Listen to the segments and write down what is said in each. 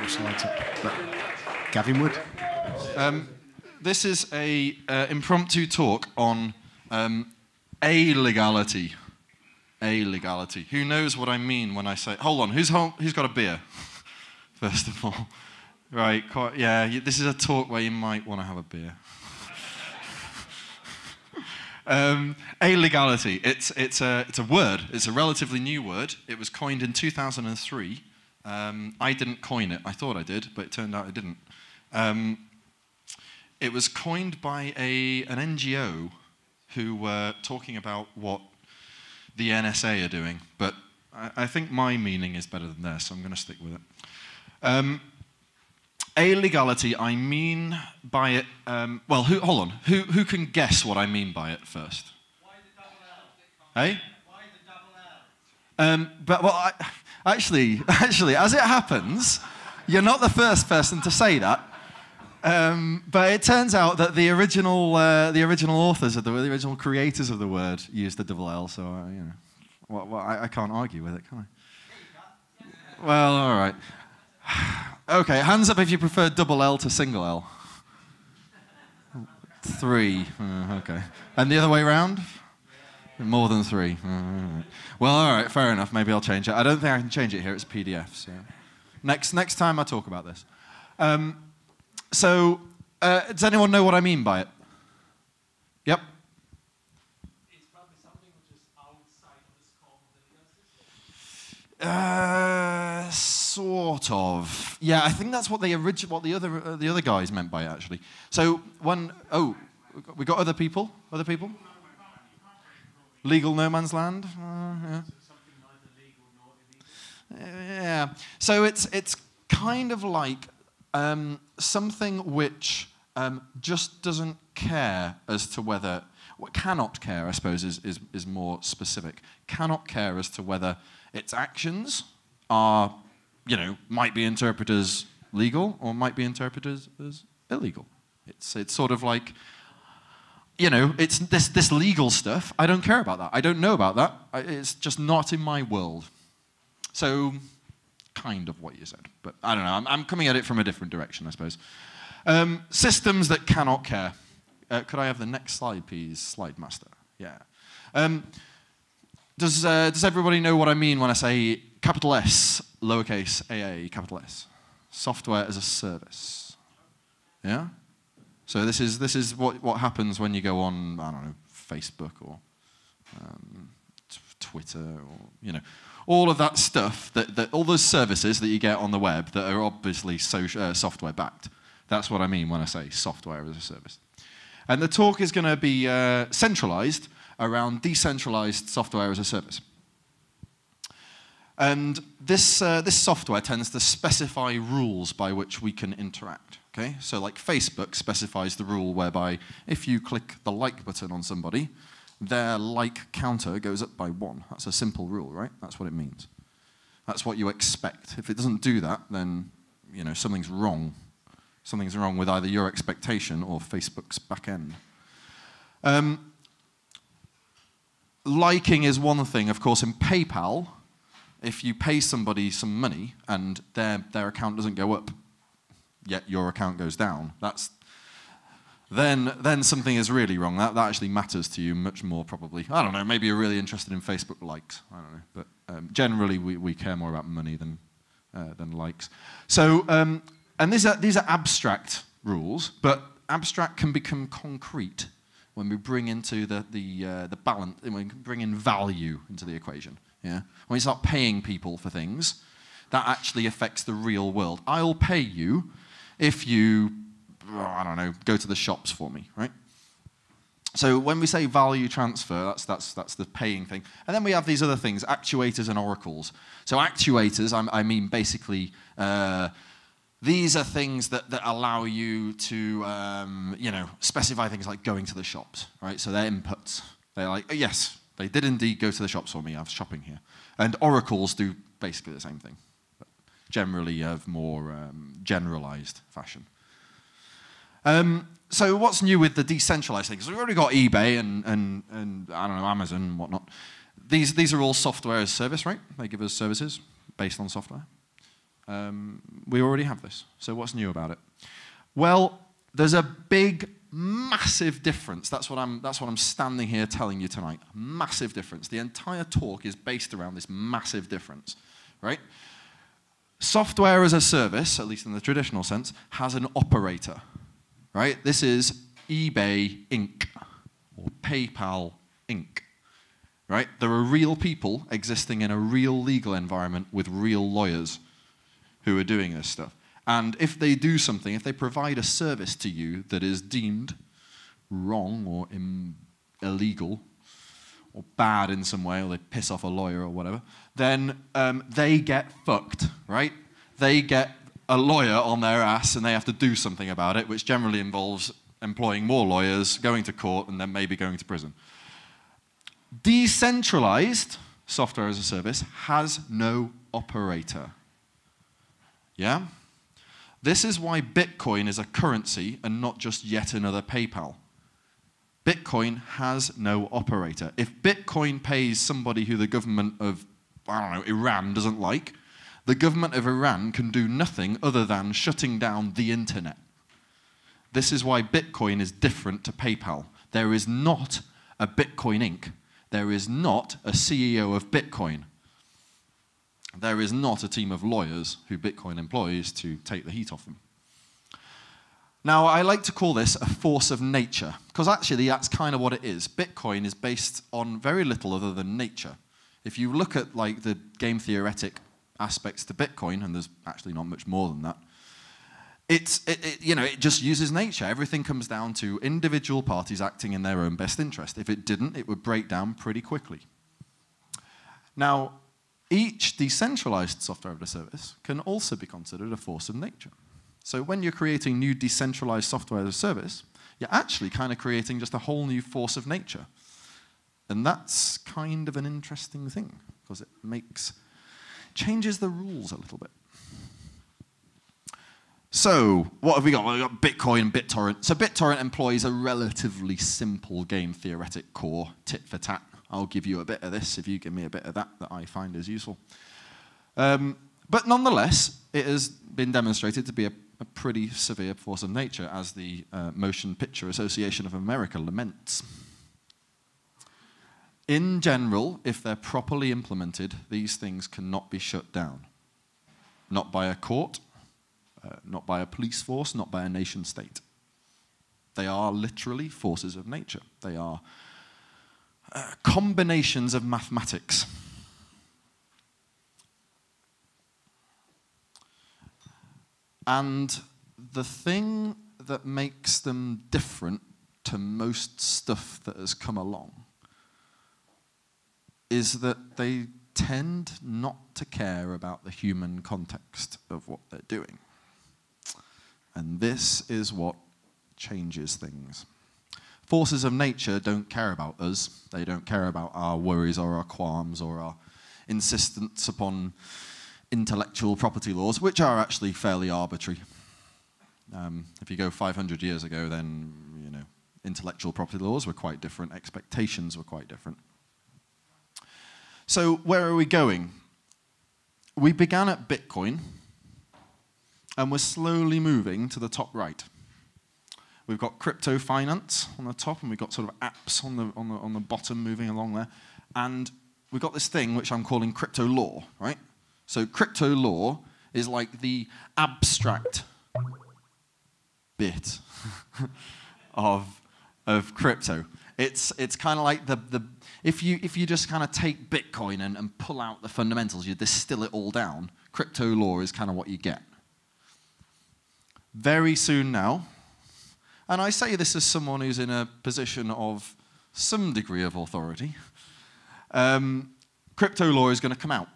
slides up, but Gavin would. This is a impromptu talk on illegality. Illegality. Who knows what I mean when I say... Hold on, who's got a beer? First of all. Right, yeah, this is a talk where you might want to have a beer. Illegality. It's a word. It's a relatively new word. It was coined in 2003. I didn't coin it. I thought I did, but it turned out I didn't. It was coined by an NGO who were talking about what the NSA are doing, but I think my meaning is better than theirs, so I'm going to stick with it. Illegality, I mean by it... well, hold on. Who can guess what I mean by it first? Why the double L? Hey? Why the double L? But, well, actually, as it happens, you're not the first person to say that. But it turns out that the original authors, the original creators of the word used the double L, so you know, I can't argue with it, can I? Well, all right. Okay, hands up if you prefer double L to single L. 3. Okay. And the other way around? More than 3. Right. Well, all right, fair enough. Maybe I'll change it. I don't think I can change it here. It's a PDF. So next time I talk about this. So, does anyone know what I mean by it? Yep. It's probably something which is outside of the scope of the legal system. Sort of. Yeah, I think that's what the other guys meant by it, actually. So we got other people. Other people. Legal no man's land. Yeah. Something neither legal nor illegal. Yeah. So it's kind of like something which just doesn't care as to whether, cannot care, I suppose, is more specific. Cannot care as to whether its actions are, you know, might be interpreted as legal or might be interpreted as illegal. It's sort of like, you know, it's this legal stuff. I don't care about that. I don't know about that. It's just not in my world. So, kind of what you said, but I don't know. I'm coming at it from a different direction, I suppose. Systems that cannot care. Could I have the next slide, please, Slide Master? Yeah. Does everybody know what I mean when I say capital S, lowercase a, capital S? Software as a service. Yeah? So this is what happens when you go on, I don't know, Facebook or Twitter or, you know, all of that stuff, all those services that you get on the web that are obviously software backed. That's what I mean when I say software as a service. And the talk is going to be centralized around decentralized software as a service. And this software tends to specify rules by which we can interact. Okay? So like Facebook specifies the rule whereby if you click the like button on somebody, their like counter goes up by 1. That's a simple rule, right? That's what it means. That's what you expect. If it doesn't do that, then you know something's wrong. Something's wrong with either your expectation or Facebook's back end. Liking is one thing, of course. In PayPal, if you pay somebody some money and their account doesn't go up, yet your account goes down, then something is really wrong. That actually matters to you much more, probably. I don't know, maybe you're really interested in Facebook likes. I don't know. But generally, we care more about money than likes. So, and these are abstract rules, but abstract can become concrete when we bring into the balance, when we bring in value into the equation. Yeah? When we start paying people for things, that actually affects the real world. I'll pay you if you, I don't know, go to the shops for me, right? So when we say value transfer, that's the paying thing. And then we have these other things, actuators and oracles. So actuators, I mean basically, these are things that allow you to, you know, specify things like going to the shops, right? So they're inputs. They're like, yes, they did indeed go to the shops for me. I was shopping here. And oracles do basically the same thing, but generally of more generalized fashion. So what's new with the decentralized things? We've already got eBay and I don't know, Amazon and whatnot. These are all software as a service, right? They give us services based on software. We already have this. So what's new about it? Well, there's a big, massive difference. That's what I'm standing here telling you tonight. Massive difference. The entire talk is based around this massive difference, right? Software as a service, at least in the traditional sense, has an operator, right? This is eBay Inc. or PayPal Inc. Right? There are real people existing in a real legal environment with real lawyers who are doing this stuff. And if they do something, if they provide a service to you that is deemed wrong or illegal or bad in some way, or they piss off a lawyer or whatever, then they get fucked, right? They get a lawyer on their ass and they have to do something about it, which generally involves employing more lawyers, going to court, and then maybe going to prison. Decentralized software as a service has no operator. Yeah? This is why Bitcoin is a currency and not just yet another PayPal. Bitcoin has no operator. If Bitcoin pays somebody who the government of, I don't know, Iran doesn't like, the government of Iran can do nothing other than shutting down the internet. This is why Bitcoin is different to PayPal. There is not a Bitcoin Inc. There is not a CEO of Bitcoin. There is not a team of lawyers who Bitcoin employs to take the heat off them. Now, I like to call this a force of nature, because actually that's kind of what it is. Bitcoin is based on very little other than nature. If you look at like the game theoretic aspects to Bitcoin, and there's actually not much more than that, it just uses nature. Everything comes down to individual parties acting in their own best interest. If it didn't, it would break down pretty quickly. Now, each decentralized software as a service can also be considered a force of nature. So when you're creating new decentralized software as a service, you're actually kind of creating just a whole new force of nature. And that's kind of an interesting thing, because it changes the rules a little bit. So, what have we got? Well, we've got Bitcoin and BitTorrent. So BitTorrent employs a relatively simple game theoretic core, tit for tat. I'll give you a bit of this if you give me a bit of that I find is useful. But nonetheless, it has been demonstrated to be a pretty severe force of nature, as the Motion Picture Association of America laments. In general, if they're properly implemented, these things cannot be shut down. Not by a court, not by a police force, not by a nation state. They are literally forces of nature. They are combinations of mathematics. And the thing that makes them different to most stuff that has come along is that they tend not to care about the human context of what they're doing. And this is what changes things. Forces of nature don't care about us. They don't care about our worries or our qualms or our insistence upon intellectual property laws, which are actually fairly arbitrary. If you go 500 years ago, then intellectual property laws were quite different. Expectations were quite different. So where are we going? We began at Bitcoin, and we're slowly moving to the top right. We've got crypto finance on the top, and we've got sort of apps on the bottom moving along there. And we've got this thing which I'm calling crypto law, right? So crypto law is like the abstract bit of crypto. It's kind of like if you just kind of take Bitcoin and pull out the fundamentals, you distill it all down, crypto law is kind of what you get. Very soon now, and I say this as someone who's in a position of some degree of authority, crypto law is going to come out.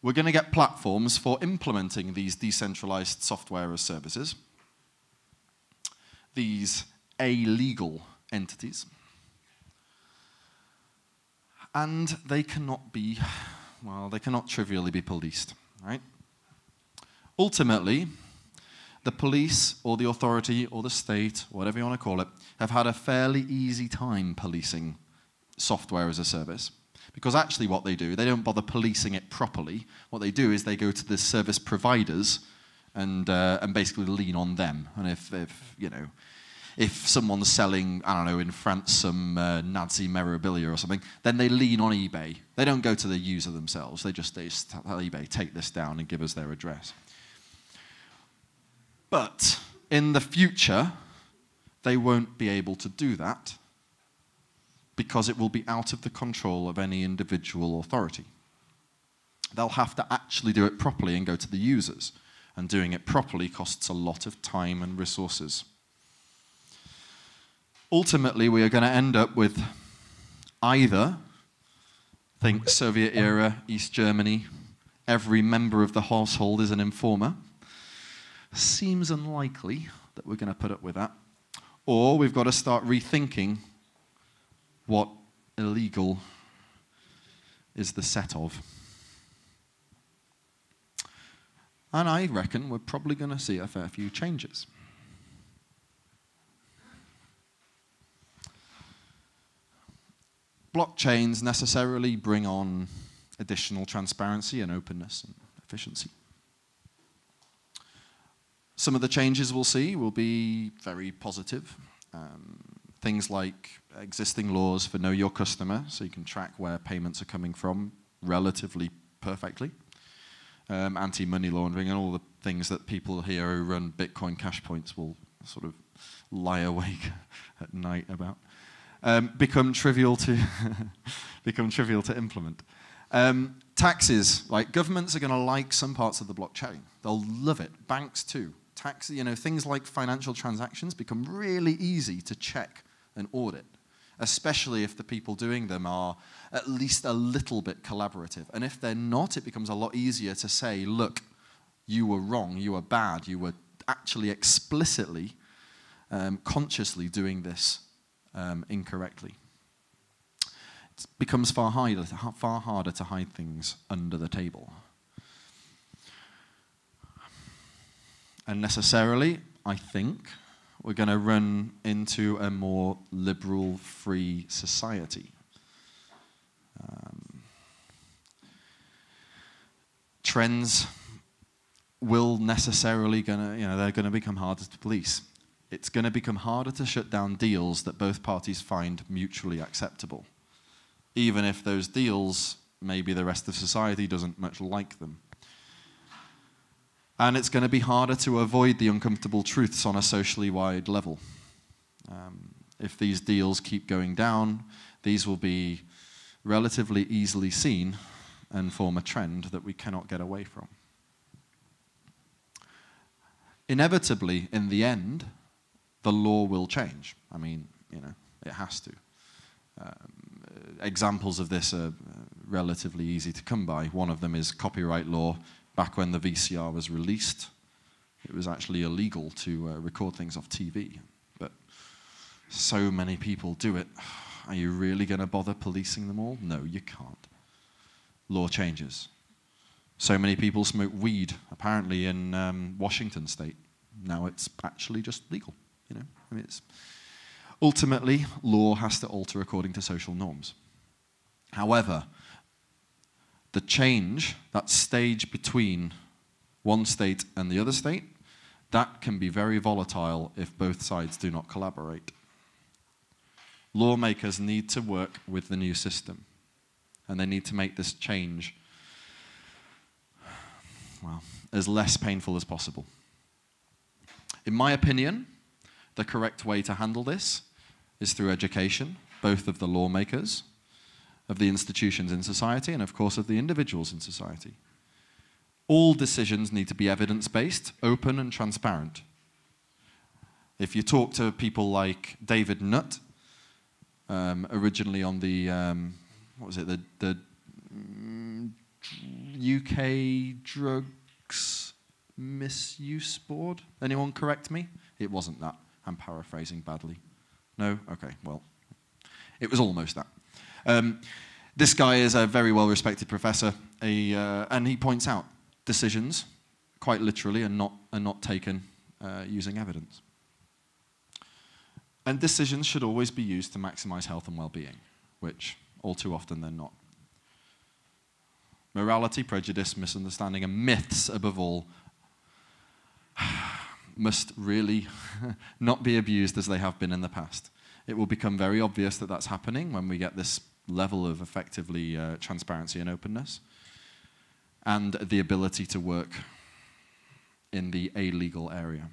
We're going to get platforms for implementing these decentralized software as services, these illegal entities, and they cannot trivially be policed, right? Ultimately, the police or the authority or the state, whatever you want to call it, have had a fairly easy time policing software as a service. Because actually what they do, they don't bother policing it properly. What they do is they go to the service providers and basically lean on them. And if someone's selling, I don't know, in France, some Nazi memorabilia or something, then they lean on eBay. They don't go to the user themselves. They just tell eBay, take this down and give us their address. But in the future, they won't be able to do that because it will be out of the control of any individual authority. They'll have to actually do it properly and go to the users. And doing it properly costs a lot of time and resources. Ultimately, we are going to end up with either, think Soviet era, East Germany, every member of the household is an informer. Seems unlikely that we're going to put up with that. Or we've got to start rethinking what illegal is the set of. And I reckon we're probably going to see a fair few changes. Blockchains necessarily bring on additional transparency and openness and efficiency. Some of the changes we'll see will be very positive. Things like existing laws for know your customer, so you can track where payments are coming from relatively perfectly. Anti-money laundering and all the things that people here who run Bitcoin cash points will sort of lie awake at night about. Become trivial to implement. Taxes, like governments are going to like some parts of the blockchain. They'll love it. Banks too. Things like financial transactions become really easy to check and audit, especially if the people doing them are at least a little bit collaborative. And if they're not, it becomes a lot easier to say, look, you were wrong, you were bad, you were actually explicitly, consciously doing this incorrectly. It becomes far harder to hide things under the table. And necessarily, I think, we're going to run into a more liberal, free society. Trends will necessarily they're going to become harder to police. It's going to become harder to shut down deals that both parties find mutually acceptable, even if those deals, maybe the rest of society doesn't much like them. And it's going to be harder to avoid the uncomfortable truths on a socially wide level. If these deals keep going down, these will be relatively easily seen and form a trend that we cannot get away from. Inevitably, in the end, the law will change. I mean, it has to. Examples of this are relatively easy to come by. One of them is copyright law. Back when the VCR was released, it was actually illegal to record things off TV. But so many people do it. Are you really going to bother policing them all? No, you can't. Law changes. So many people smoke weed, apparently in Washington state. Now it's actually just legal. Ultimately, law has to alter according to social norms. However, the change, that stage between one state and the other state, that can be very volatile if both sides do not collaborate. Lawmakers need to work with the new system, and they need to make this change, well, as less painful as possible. In my opinion, the correct way to handle this is through education, both of the lawmakers, of the institutions in society, and of course of the individuals in society. All decisions need to be evidence-based, open and transparent. If you talk to people like David Nutt, originally on the, the UK Drugs Misuse Board? Anyone correct me? It wasn't that. I'm paraphrasing badly. No? Okay, well, it was almost that. This guy is a very well-respected professor, and he points out decisions, quite literally, are not taken using evidence. And decisions should always be used to maximize health and well-being, which all too often they're not. Morality, prejudice, misunderstanding, and myths, above all, must really not be abused as they have been in the past. It will become very obvious that that's happening when we get this level of effectively transparency and openness, and the ability to work in the illegal area.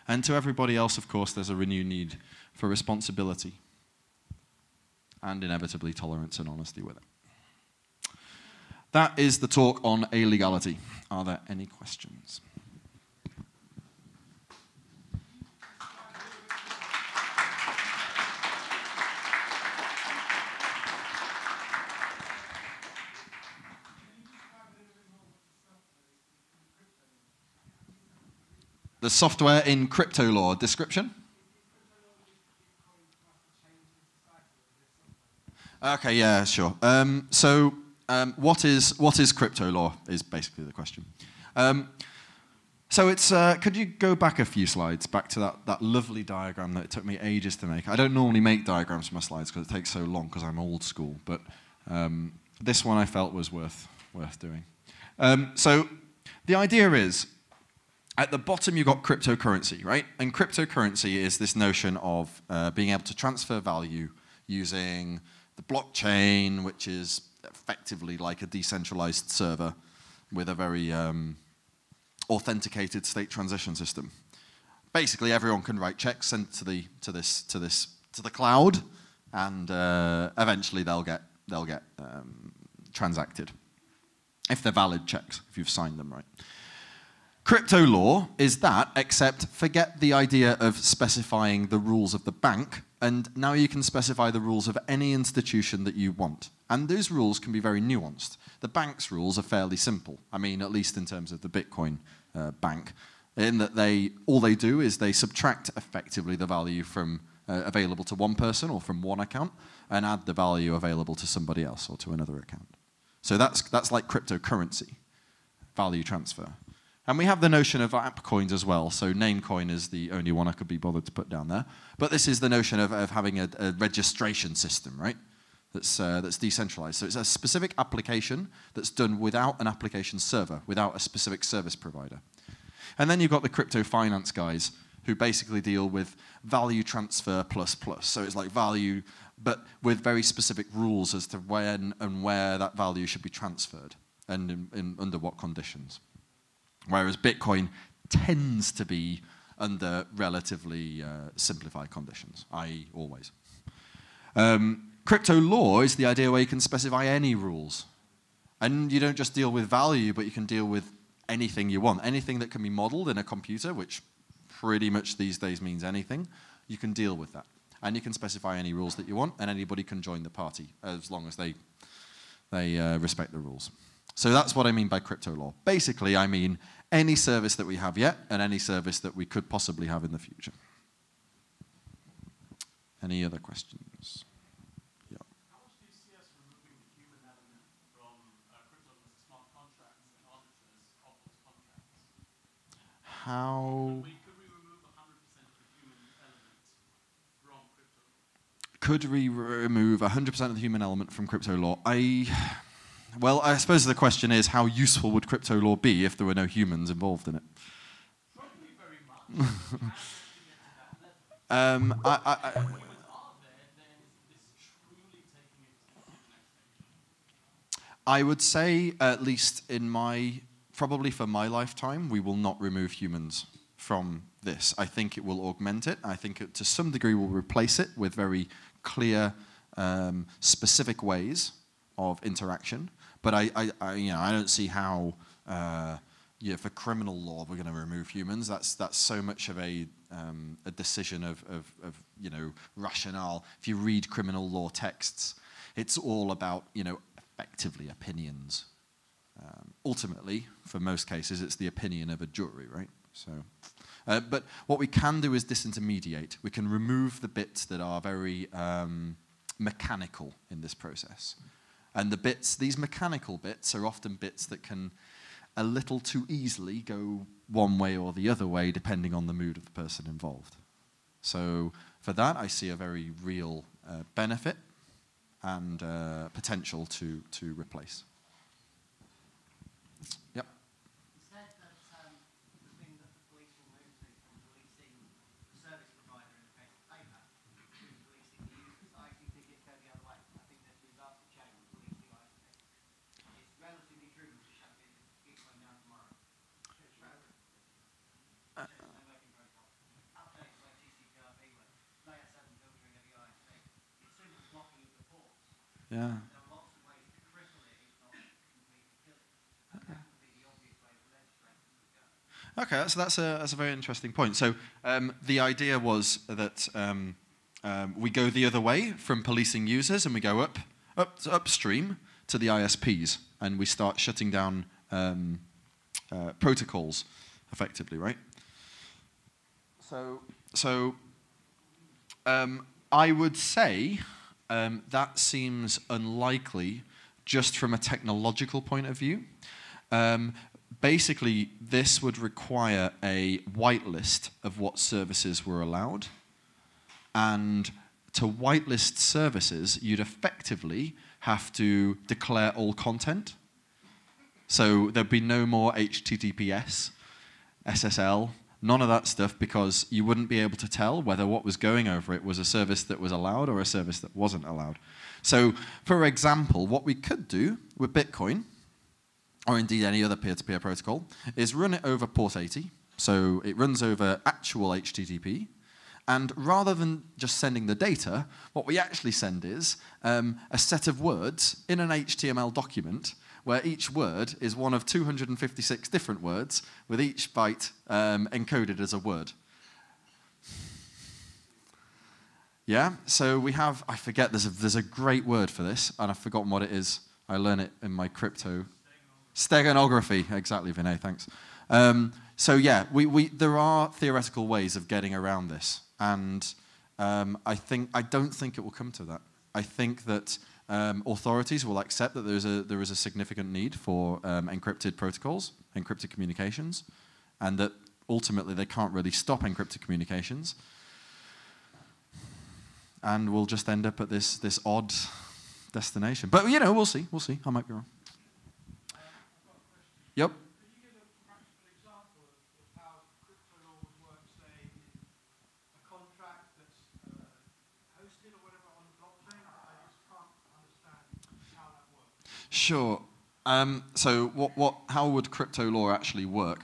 And to everybody else, of course, there's a renewed need for responsibility and inevitably tolerance and honesty with it. That is the talk on illegality. Are there any questions? The software in crypto law description? Okay, yeah, sure. What is crypto law is basically the question. So it's, could you go back a few slides, back to that lovely diagram that it took me ages to make. I don't normally make diagrams for my slides because it takes so long because I'm old school, but this one I felt was worth doing. So the idea is, at the bottom you've got cryptocurrency, right? And cryptocurrency is this notion of being able to transfer value using the blockchain, which is effectively like a decentralized server with a very authenticated state transition system. Basically, everyone can write checks sent to the cloud, and eventually they'll get transacted if they're valid checks, if you've signed them right. Crypto law is that, except forget the idea of specifying the rules of the bank, and now you can specify the rules of any institution that you want. And those rules can be very nuanced. The bank's rules are fairly simple. I mean, at least in terms of the Bitcoin bank, in that all they do is they subtract effectively the value from available to one person or from one account and add the value available to somebody else or to another account. So that's like cryptocurrency, value transfer. And we have the notion of app coins as well. So Namecoin is the only one I could be bothered to put down there. But this is the notion of having a registration system, right? That's decentralized. So it's a specific application that's done without an application server, without a specific service provider. And then you've got the crypto finance guys who basically deal with value transfer plus plus. So it's like value, but with very specific rules as to when and where that value should be transferred and under what conditions. Whereas Bitcoin tends to be under relatively simplified conditions, i.e. always. Crypto law is the idea where you can specify any rules. And you don't just deal with value, but you can deal with anything you want. Anything that can be modeled in a computer, which pretty much these days means anything, you can deal with that. And you can specify any rules that you want, and anybody can join the party, as long as they respect the rules. So that's what I mean by crypto law. Basically, I mean any service that we have yet and any service that we could possibly have in the future. Any other questions? Yeah. How much do you see us removing the human element from crypto smart contracts and auditors of those contracts? How? Could we remove 100% of the human element from crypto? Could we remove 100% of the human element from crypto law? Well, I suppose the question is, how useful would crypto law be if there were no humans involved in it? Probably very much. Then is this truly taking it to the next stage? I would say, at least probably for my lifetime, we will not remove humans from this. I think it will augment it. I think it, to some degree, will replace it with very clear, specific ways of interaction. But I don't see how, for criminal law, we're going to remove humans. That's so much of a decision of rationale. If you read criminal law texts, it's all about effectively opinions. Ultimately, for most cases, it's the opinion of a jury, right? So, but what we can do is disintermediate. We can remove the bits that are very mechanical in this process. And these mechanical bits are often bits that can a little too easily go one way or the other way, depending on the mood of the person involved. So for that, I see a very real benefit. and potential to replace. Yep. You said that the thing that the police will move to from policing the service provider in the case of payback to policing the users. I actually think it's going the other way. I think there's the advanced chain of policing ISP. It's relatively true to shut it, keep going down tomorrow. Updates like TCP/IP, layer 7 filtering of the ISP. It's simply blocking of the ports. Yeah. There are lots of ways to cripple it, if not completely kill it. That would be the obvious way for legislation to go. Okay, that's a very interesting point. So the idea was that we go the other way from policing users, and we go upstream to the ISPs, and we start shutting down protocols, effectively, right? So I would say that seems unlikely just from a technological point of view. Basically, this would require a whitelist of what services were allowed. And to whitelist services, you'd effectively have to declare all content. So there'd be no more HTTPS, SSL, none of that stuff, because you wouldn't be able to tell whether what was going over it was a service that was allowed or a service that wasn't allowed. So, for example, what we could do with Bitcoin, or indeed any other peer-to-peer protocol, is run it over port 80. So it runs over actual HTTP. And rather than just sending the data, what we actually send is a set of words in an HTML document where each word is one of 256 different words, with each byte encoded as a word. Yeah, so we have, I forget, there's a great word for this, and I've forgotten what it is. I learn it in my crypto. Steganography, exactly, Vinay, thanks. So yeah, there are theoretical ways of getting around this, and I don't think it will come to that. I think that authorities will accept that there is a significant need for encrypted protocols, encrypted communications, and that ultimately they can't really stop encrypted communications, and we'll just end up at this odd destination. But you know, we'll see. I might be wrong. Yep. Could you give a practical example of how crypto law would work, say, in a contract that's hosted or whatever on the blockchain? I just can't understand how that works. Sure. So how would crypto law actually work?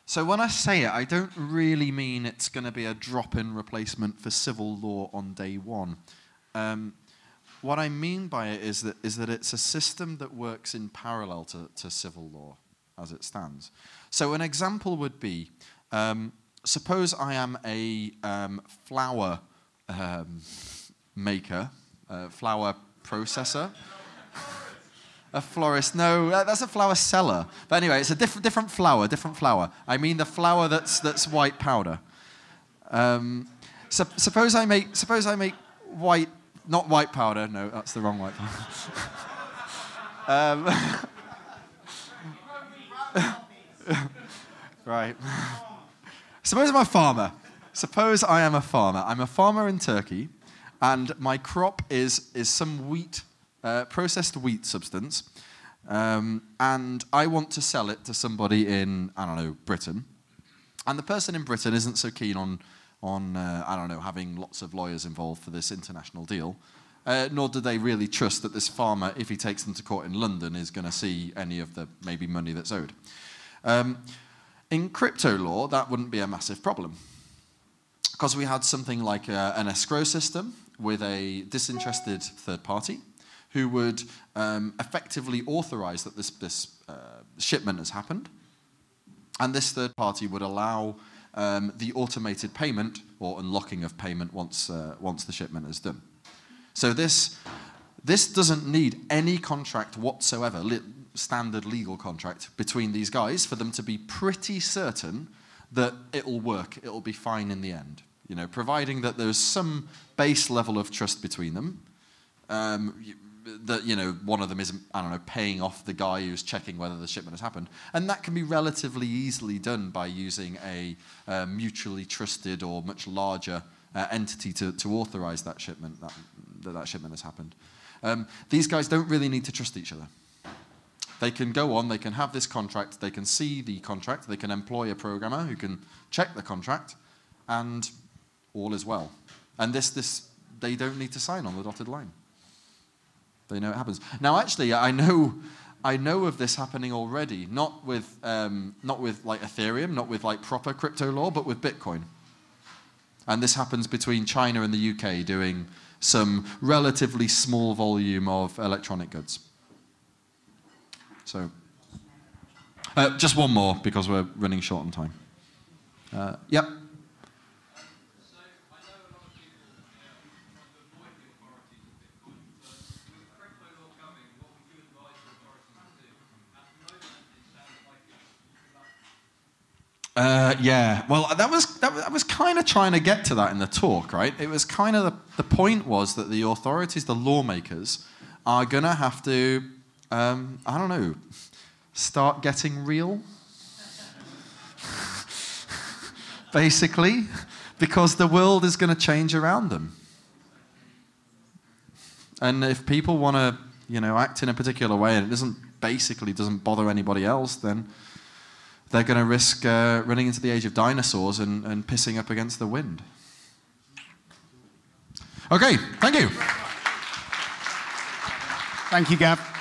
So when I say it, I don't really mean it's going to be a drop-in replacement for civil law on day one. What I mean by it is that it's a system that works in parallel to civil law as it stands. So an example would be, suppose I am a flour maker, flour processor. A florist, no, that's a flour seller. But anyway, it's a different flour. I mean the flour that's white powder. Suppose I make white. Not white powder, no, that's the wrong white powder. Right. Suppose I'm a farmer. Suppose I am a farmer. I'm a farmer in Turkey, and my crop is some wheat, processed wheat substance, and I want to sell it to somebody in, I don't know, Britain. And the person in Britain isn't so keen on I don't know, having lots of lawyers involved for this international deal, nor do they really trust that this farmer, if he takes them to court in London, is going to see any of the maybe money that's owed. In crypto law, that wouldn't be a massive problem, because we had something like an escrow system with a disinterested third party who would effectively authorize that this shipment has happened, and this third party would allow the automated payment or unlocking of payment once the shipment is done. So this doesn't need any contract whatsoever, standard legal contract between these guys, for them to be pretty certain that it'll work, it'll be fine in the end. You know, providing that there's some base level of trust between them, that, you know, one of them isn't, I don't know, paying off the guy who's checking whether the shipment has happened. And that can be relatively easily done by using a mutually trusted or much larger entity to authorize that shipment, that shipment has happened. These guys don't really need to trust each other. They can go on, they can have this contract, they can see the contract, they can employ a programmer who can check the contract, and all is well. And they don't need to sign on the dotted line. They know it happens. Now, actually, I know of this happening already, not with like Ethereum, not with like proper crypto law, but with Bitcoin. And this happens between China and the UK doing some relatively small volume of electronic goods. So, just one more because we're running short on time. Yep. So I know a lot of people try to avoid the authorities of Bitcoin, but with crypto law coming, what would you advise the authorities to do? At the moment, it sounds like it's Yeah, well, that was kind of trying to get to that in the talk, right? It was kind of the point was that the authorities, the lawmakers, are going to have to, I don't know, start getting real, basically, because the world is going to change around them. And if people want to, act in a particular way and it doesn't bother anybody else, then they're going to risk running into the age of dinosaurs and pissing up against the wind. Okay, thank you. Thank you, Gav.